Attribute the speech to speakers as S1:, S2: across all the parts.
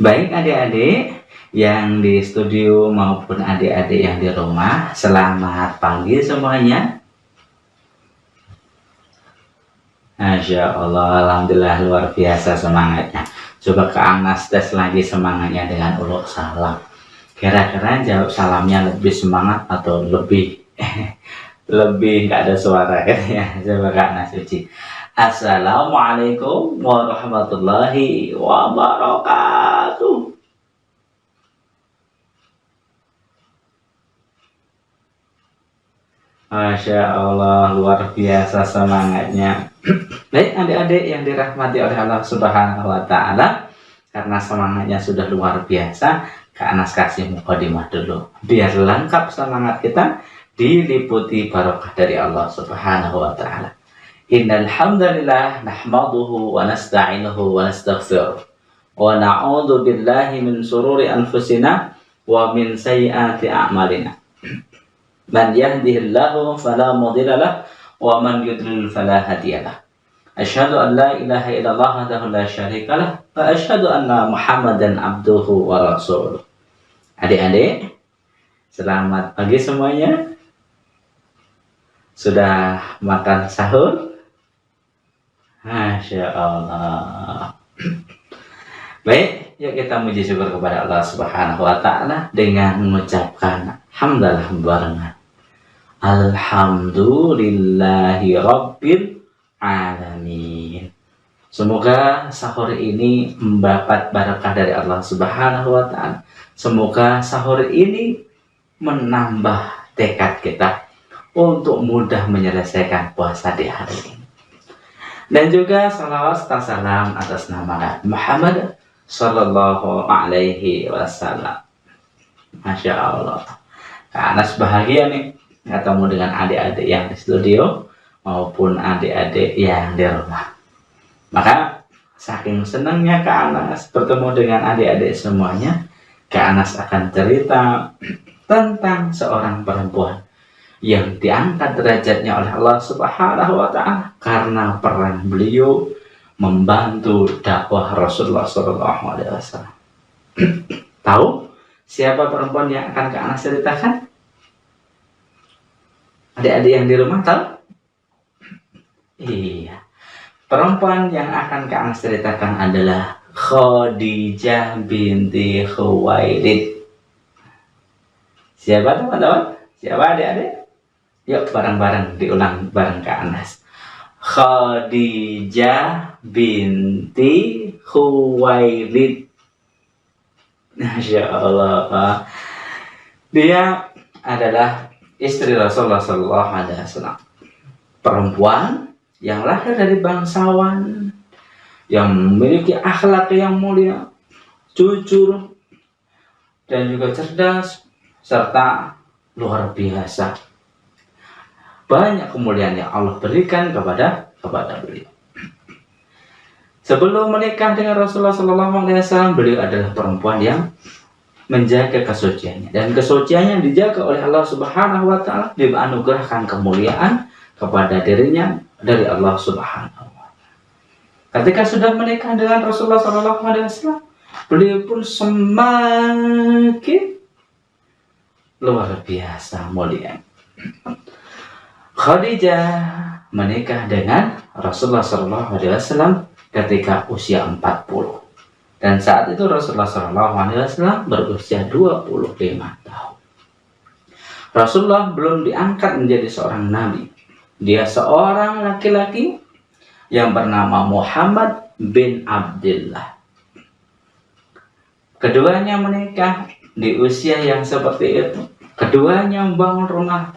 S1: Baik adik-adik yang di studio maupun adik-adik yang di rumah, selamat pagi semuanya. Masya Allah, Alhamdulillah luar biasa semangatnya. Coba ke Anas tes lagi semangatnya dengan uluk salam. Kira-kira jawab salamnya lebih semangat atau lebih lebih nggak ada suara kan ya? Coba ke Anas uji. Assalamualaikum warahmatullahi wabarakatuh. Masya Allah, luar biasa semangatnya. Baik adik-adik yang dirahmati oleh Allah Subhanahu wa Ta'ala, karena semangatnya sudah luar biasa, Kak Anas kasih mukadimah dulu biar lengkap semangat kita, diliputi barokah dari Allah Subhanahu wa Ta'ala. Innal hamdalillah nahmaduhu wa nasta'inuhu wa nastaghfiruh wa na'udzu billahi min shururi anfusina wa min sayyiati a'malina. Man yahdihillahu fala mudilla lahu wa man yudlil fala hadiya lahu. Asyhadu an la ilaha illallah wahdahu la syarika lah wa asyhadu anna Muhammadan abduhu wa rasuluh. Adik-adik, selamat pagi semuanya. Sudah makan sahur? Masya Allah. Baik, yuk kita muji syukur kepada Allah Subhanahu wa Ta'ala dengan mengucapkan hamdalah barengan. Alhamdulillahi Rabbil Alamin. Semoga sahur ini mendapat berkah dari Allah Subhanahu wa Ta'ala. Semoga sahur ini menambah tekad kita untuk mudah menyelesaikan puasa di hari ini. Dan juga salawat serta salam atas nama Muhammad Sallallahu Alaihi Wasallam. Masya Allah. Kak Anas bahagia nih ketemu dengan adik-adik yang di studio maupun adik-adik yang di rumah. Maka saking senangnya Kak Anas bertemu dengan adik-adik semuanya, Kak Anas akan cerita tentang seorang perempuan yang diangkat derajatnya oleh Allah Subhanahu wa Ta'ala karena peran beliau membantu dakwah Rasulullah Sallallahu Alaihi Wasallam. Tahu siapa perempuan yang akan Kak Anas ceritakan? Adik-adik yang di rumah tahu? Iya. Perempuan yang akan Kak Anas ceritakan adalah Khadijah binti Khuwailid. Siapa teman-teman? Siapa adik-adik? Yuk bareng-bareng diulang bareng Kak Anas. Khadijah binti Khuwailid. Masya Allah. Dia adalah istri Rasulullah Sallallahu Alaihi Wasallam. Perempuan yang lahir dari bangsawan, yang memiliki akhlak yang mulia, jujur, dan juga cerdas, serta luar biasa. Banyak kemuliaan yang Allah berikan kepada beliau. Sebelum menikah dengan Rasulullah SAW, beliau adalah perempuan yang menjaga kesuciannya, dan kesuciannya dijaga oleh Allah Subhanahu wa Ta'ala, dianugerahkan kemuliaan kepada dirinya dari Allah Subhanahu wa Ta'ala. Ketika sudah menikah dengan Rasulullah SAW, beliau pun semakin luar biasa mulia. Khadijah menikah dengan Rasulullah SAW ketika usia 40. Dan saat itu Rasulullah SAW berusia 25 tahun. Rasulullah belum diangkat menjadi seorang nabi. Dia seorang laki-laki yang bernama Muhammad bin Abdullah. Keduanya menikah di usia yang seperti itu. Keduanya membangun rumah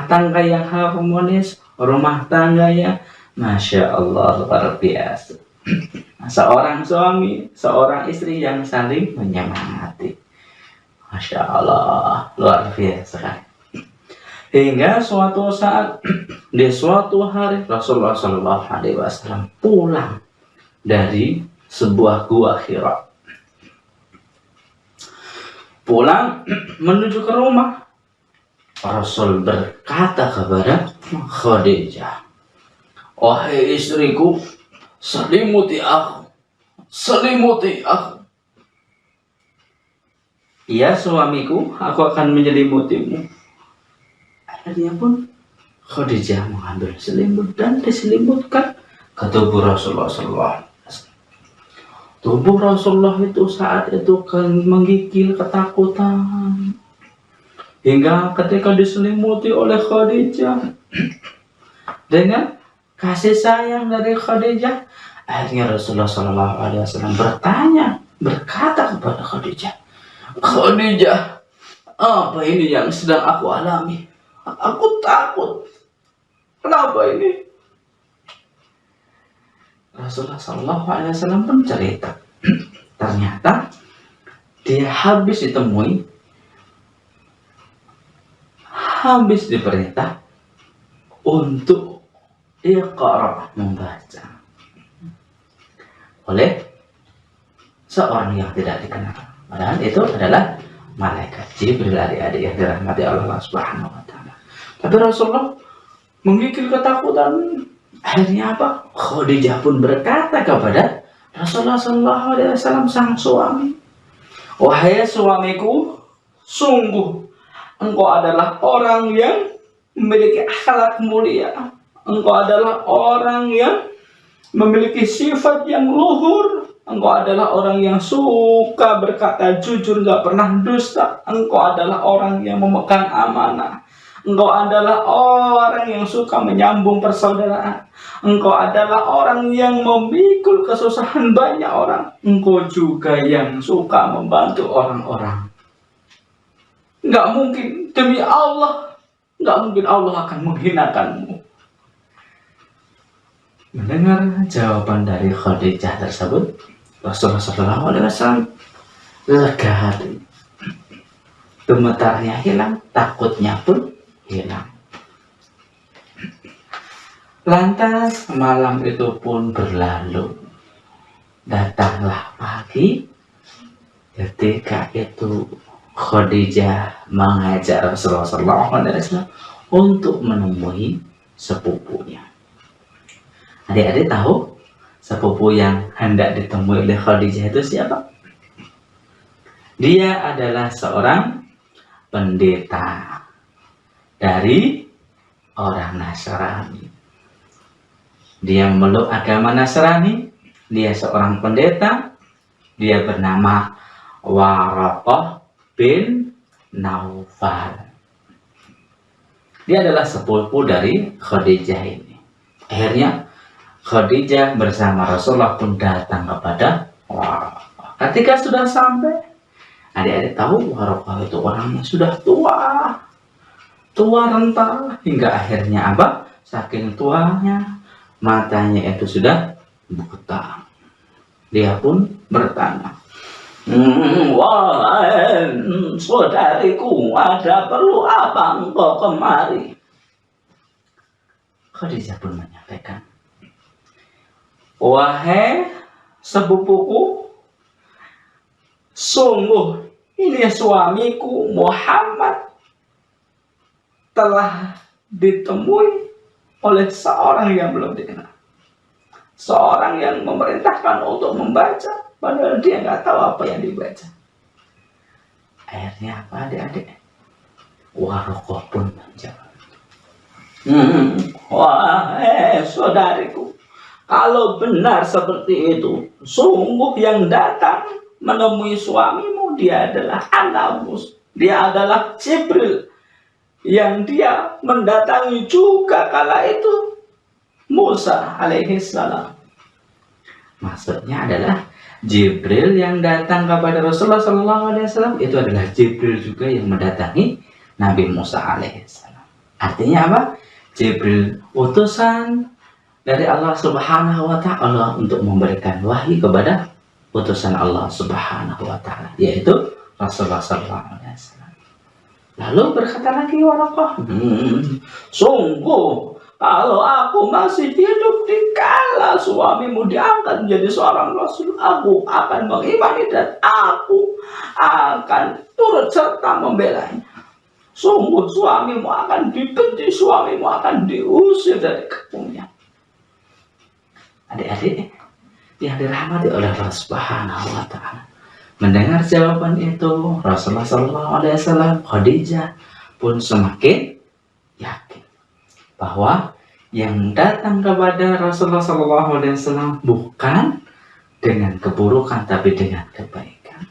S1: tangga yang harmonis, rumah tangga yang Masya Allah luar biasa. Seorang suami, seorang istri yang saling menyemangati. Masya Allah luar biasa. Hingga suatu saat, di suatu hari, Rasulullah SAW pulang dari sebuah gua Hira. Pulang menuju ke rumah, Rasul berkata kepada Khadijah, "Wahai istriku, selimuti aku, "Ya suamiku, aku akan menyelimutimu." Akhirnya pun Khadijah mengambil selimut dan diselimutkan ke tubuh Rasulullah SAW. Tubuh Rasulullah itu saat itu menggigil ketakutan. Hingga ketika diselimuti oleh Khadijah dengan kasih sayang dari Khadijah, akhirnya Rasulullah SAW berkata kepada Khadijah, "Khadijah, apa ini yang sedang aku alami? Aku takut. Kenapa ini?" Rasulullah SAW pun cerita. Ternyata dia habis diperintah untuk Iqra, membaca, oleh seorang yang tidak dikenal. Padahal itu adalah malaikat Jibril, adik-adik yang dirahmati Allah Subhanahu wa taala. Tapi Rasulullah menggigil ketakutan. Akhirnya apa? Khadijah pun berkata kepada Rasulullah SAW, sang suami, "Wahai suamiku, sungguh engkau adalah orang yang memiliki akhlak mulia. Engkau adalah orang yang memiliki sifat yang luhur. Engkau adalah orang yang suka berkata jujur, gak pernah dusta. Engkau adalah orang yang memegang amanah. Engkau adalah orang yang suka menyambung persaudaraan. Engkau adalah orang yang memikul kesusahan banyak orang. Engkau juga yang suka membantu orang-orang. Gak mungkin, demi Allah, gak mungkin Allah akan menghinakanmu." Mendengar jawaban dari Khadijah tersebut, Rasulullah SAW lega hati. Gemetarnya hilang, takutnya pun hilang. Lantas malam itu pun berlalu. Datanglah pagi, ketika itu Khadijah mengajak Rasulullah SAW untuk menemui sepupunya. Adik-adik tahu sepupu yang hendak ditemui oleh Khadijah itu siapa? Dia adalah seorang pendeta dari orang Nasrani. Dia memeluk agama Nasrani. Dia seorang pendeta. Dia bernama Waraqah bin Naufal. Dia adalah sepupu dari Khadijah ini. Akhirnya Khadijah bersama Rasulullah pun datang kepada Waraqah. Ketika sudah sampai, adik-adik tahu Waraqah itu orangnya sudah tua renta, hingga akhirnya apa? Saking tuanya, matanya itu sudah buta. Dia pun bertanya, "Wahai saudariku, ada perlu apa engkau kemari?" Khadijah pun menyampaikan, "Wahai sepupuku, sungguh ini suamiku Muhammad telah ditemui oleh seorang yang belum dikenal. Seorang yang memerintahkan untuk membaca, padahal dia nggak tahu apa yang dibaca." Akhirnya apa, adik-adik? Waraqah pun menjawab, "Wahai saudariku, kalau benar seperti itu, sungguh yang datang menemui suamimu dia adalah Anamus. Dia adalah Jibril yang dia mendatangi juga kala itu Musa alaihissalam." Maksudnya adalah Jibril yang datang kepada Rasulullah SAW itu adalah Jibril juga yang mendatangi Nabi Musa alaihissalam. Artinya apa? Jibril utusan dari Allah Subhanahu wa taala untuk memberikan wahyu kepada utusan Allah Subhanahu wa taala, yaitu Rasulullah SAW. Lalu berkata lagi Waraqah, "Sungguh kalau aku masih hidup di kala suamimu diangkat menjadi seorang rasul, aku akan mengimani dan aku akan turut serta membelanya. Sungguh suamimu akan dibenci, suamimu akan diusir dari kampungnya." Adik-adik yang dirahmati oleh Allah Subhanahu wa taala, Mendengar jawaban itu, Rasulullah SAW, Khadijah pun semakin yakin bahwa yang datang kepada Rasulullah SAW bukan dengan keburukan tapi dengan kebaikan.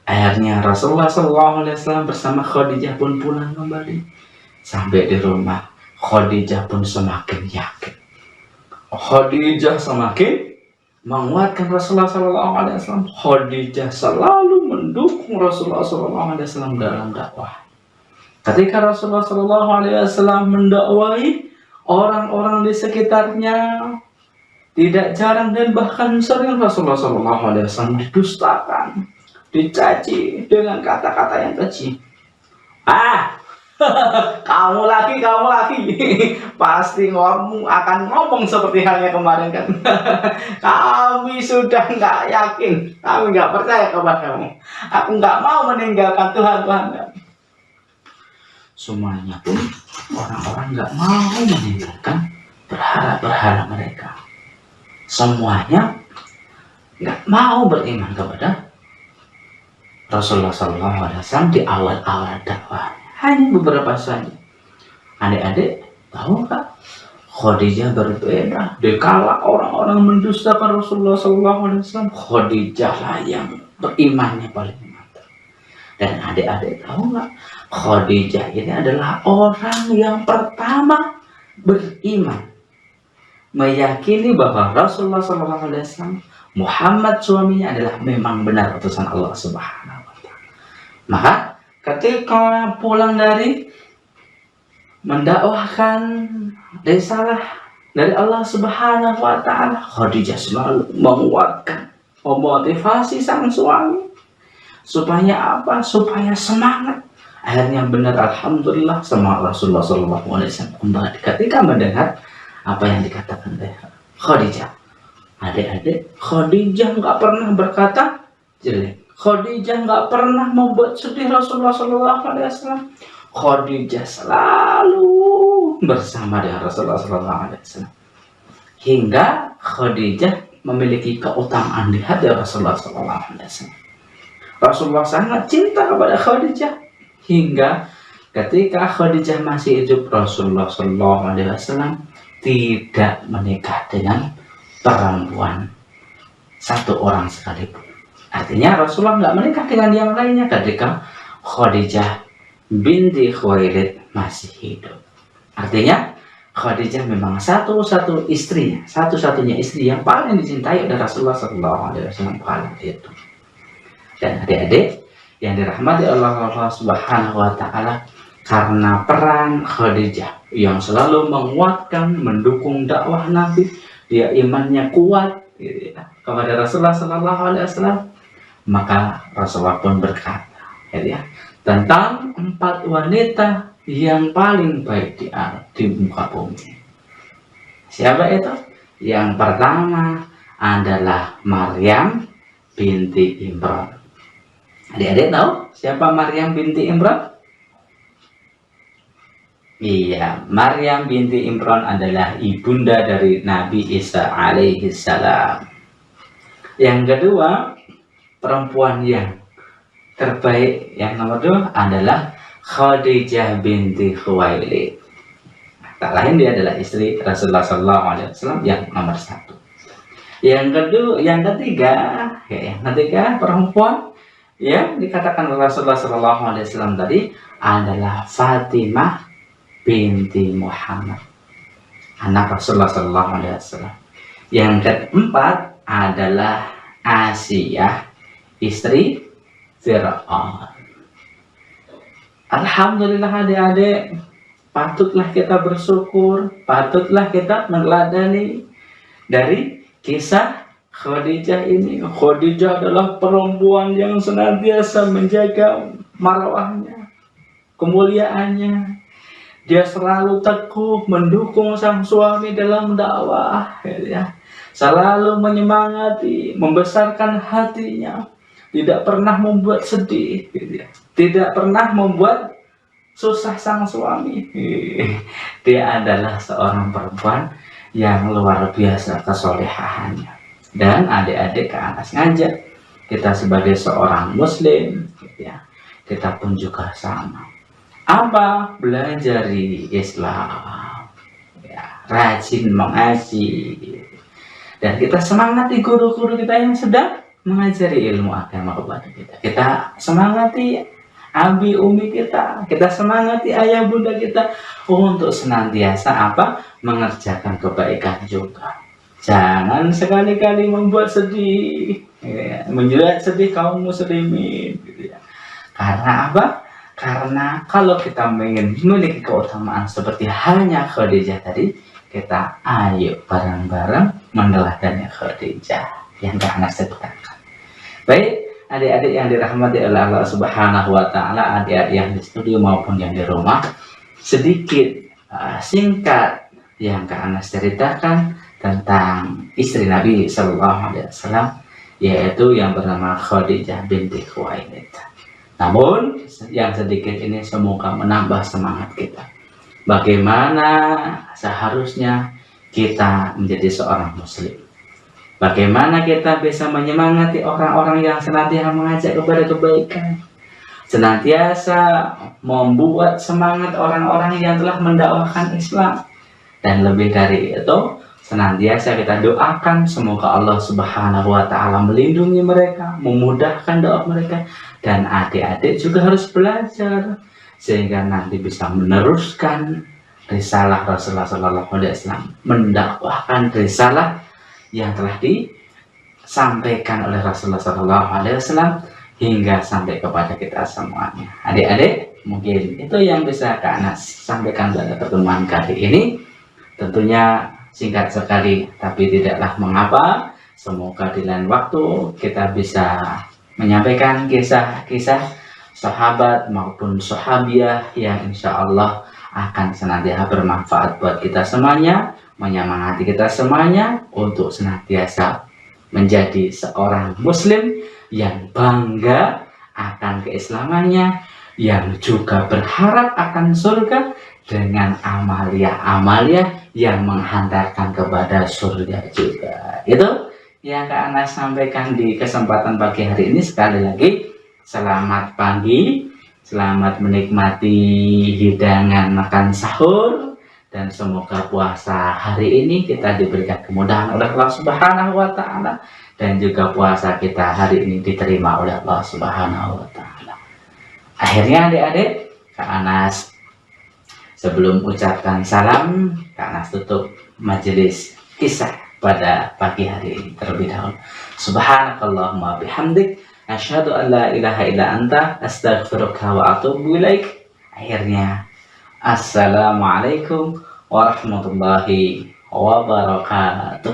S1: Akhirnya Rasulullah SAW bersama Khadijah pun pulang kembali. Sampai di rumah, Khadijah pun semakin yakin. Khadijah semakin menguatkan Rasulullah SAW. Khadijah selalu mendukung Rasulullah SAW dalam dakwah. Ketika Rasulullah SAW mendakwahi, orang-orang di sekitarnya tidak jarang dan bahkan sering Rasulullah SAW didustakan, dicaci dengan kata-kata yang keji. Kamu lagi pasti akan ngomong seperti halnya kemarin kan. Kami sudah nggak yakin, kami nggak percaya kepadamu. Aku nggak mau meninggalkan Tuhan. Semuanya pun orang-orang nggak mau meninggalkan berhala mereka. Semuanya nggak mau beriman kepada Rasulullah SAW di awal-awal dakwah. Hanya beberapa saja. Adik-adik tahu nggak? Khadijah berbeda. Dikala orang-orang mendustakan Rasulullah SAW, Khadijah lah yang berimannya paling mantap. Dan adik-adik tahu nggak? Khadijah ini adalah orang yang pertama beriman, meyakini bahwa Rasulullah SAW, Muhammad suaminya adalah memang benar utusan Allah Subhanahu wa Ta'ala. Maka ketika pulang dari mendakwahkan risalah dari Allah Subhanahu wa Ta'ala, Khadijah selalu menguatkan, memotivasi sang suami supaya apa? Supaya semangat. Akhirnya benar, alhamdulillah, sama Rasulullah SAW ketika mendengar apa yang dikatakan oleh Khadijah. Adik-adik, Khadijah nggak pernah berkata jelek. Khadijah nggak pernah membuat sedih Rasulullah SAW. Khadijah selalu bersama dengan Rasulullah SAW. Hingga Khadijah memiliki keutamaan di hati Rasulullah SAW. Rasulullah sangat cinta kepada Khadijah. Hingga ketika Khadijah masih hidup, Rasulullah SAW tidak menikah dengan perempuan satu orang sekalipun. Artinya Rasulullah nggak menikah dengan yang lainnya ketika Khadijah binti Khuwailid masih hidup. Artinya Khadijah memang satu-satunya istri yang paling dicintai oleh Rasulullah SAW kala itu. Dan adik-adik yang dirahmati Allah Subhanahu wa Ta'ala, karena peran Khadijah yang selalu menguatkan, mendukung dakwah Nabi, dia imannya kuat gitu ya, kepada Rasulullah SAW, maka Rasulullah pun berkata ya, tentang 4 wanita yang paling baik di muka bumi. Siapa itu? Yang pertama adalah Maryam binti Imran. Adik-adik tahu siapa Maryam binti Imran? Iya, Maryam binti Imran adalah ibunda dari Nabi Isa alaihi salam. Yang kedua, perempuan yang terbaik yang nomor 2 adalah Khadijah binti Khuwailid. Tak lain dia adalah istri Rasulullah SAW yang nomor 1. Yang ketiga perempuan yang dikatakan Rasulullah SAW tadi adalah Fatimah binti Muhammad, anak Rasulullah SAW. Yang keempat adalah Asiyah, istri Fir'aun. Alhamdulillah adik-adik, patutlah kita bersyukur, patutlah kita meneladani dari kisah Khadijah ini. Khadijah adalah perempuan yang senantiasa menjaga marwahnya, kemuliaannya. Dia selalu teguh mendukung sang suami dalam dakwah, ya. Selalu menyemangati, membesarkan hatinya, tidak pernah membuat sedih, ya. Tidak pernah membuat susah sang suami. Dia adalah seorang perempuan yang luar biasa kesolehaannya. Dan adik-adik ke atas ngajak, kita sebagai seorang muslim ya, kita pun juga sama. Apa? Belajar di Islam ya, rajin mengaji, dan kita semangati guru-guru kita yang sedang mengajari ilmu agama kepada kita. Kita semangati abi umi kita, kita semangati ayah bunda kita untuk senantiasa apa? Mengerjakan kebaikan juga. Jangan sekali-kali membuat sedih, ya, menjerat sedih kaum muslimin, gitu ya. Karena apa? Karena kalau kita ingin memiliki keutamaan seperti halnya Khadijah tadi, kita ayo bareng-bareng meneladani Khadijah yang Anas sebutkan. Baik, adik-adik yang dirahmati oleh Allah Subhanahu wa taala, adik-adik yang di studio maupun yang di rumah, sedikit singkat yang Anas ceritakan tentang istri Nabi Shallallahu Alaihi Wasallam, yaitu yang bernama Khadijah binti Khuwailid. Namun yang sedikit ini semoga menambah semangat kita. Bagaimana seharusnya kita menjadi seorang muslim. Bagaimana kita bisa menyemangati orang-orang yang senantiasa mengajak kepada kebaikan. Senantiasa membuat semangat orang-orang yang telah mendakwahkan Islam. Dan lebih dari itu, senantiasa kita doakan semoga Allah Subhanahu wa taala melindungi mereka, memudahkan doa mereka. Dan adik-adik juga harus belajar sehingga nanti bisa meneruskan risalah Rasulullah SAW, mendakwahkan risalah yang telah disampaikan oleh Rasulullah SAW hingga sampai kepada kita semuanya. Adik-adik, mungkin itu yang bisa Kak Anas sampaikan pada pertemuan kali ini. Tentunya singkat sekali, tapi tidaklah mengapa. Semoga di lain waktu kita bisa menyampaikan kisah-kisah sahabat maupun sahabiah yang insya Allah akan senantiasa bermanfaat buat kita semuanya, menyemangati kita semuanya untuk senantiasa menjadi seorang muslim yang bangga akan keislamannya, yang juga berharap akan surga dengan amalia-amalia yang menghantarkan kepada surga juga. Itu yang Kak Anas sampaikan di kesempatan pagi hari ini. Sekali lagi, selamat pagi, selamat menikmati hidangan makan sahur, dan semoga puasa hari ini kita diberikan kemudahan oleh Allah Subhanahu wa taala, dan juga puasa kita hari ini diterima oleh Allah Subhanahu wa taala. Akhirnya adik-adik, Kak Anas sebelum ucapkan salam, Kak Anas tutup majelis kisah pada pagi hari ini terlebih dahulu. Subhanakallahumma bihamdik, asyhadu an la ilaha illa anta, astaghfiruka wa atubu ilaik. Akhirnya, assalamualaikum warahmatullahi wabarakatuh.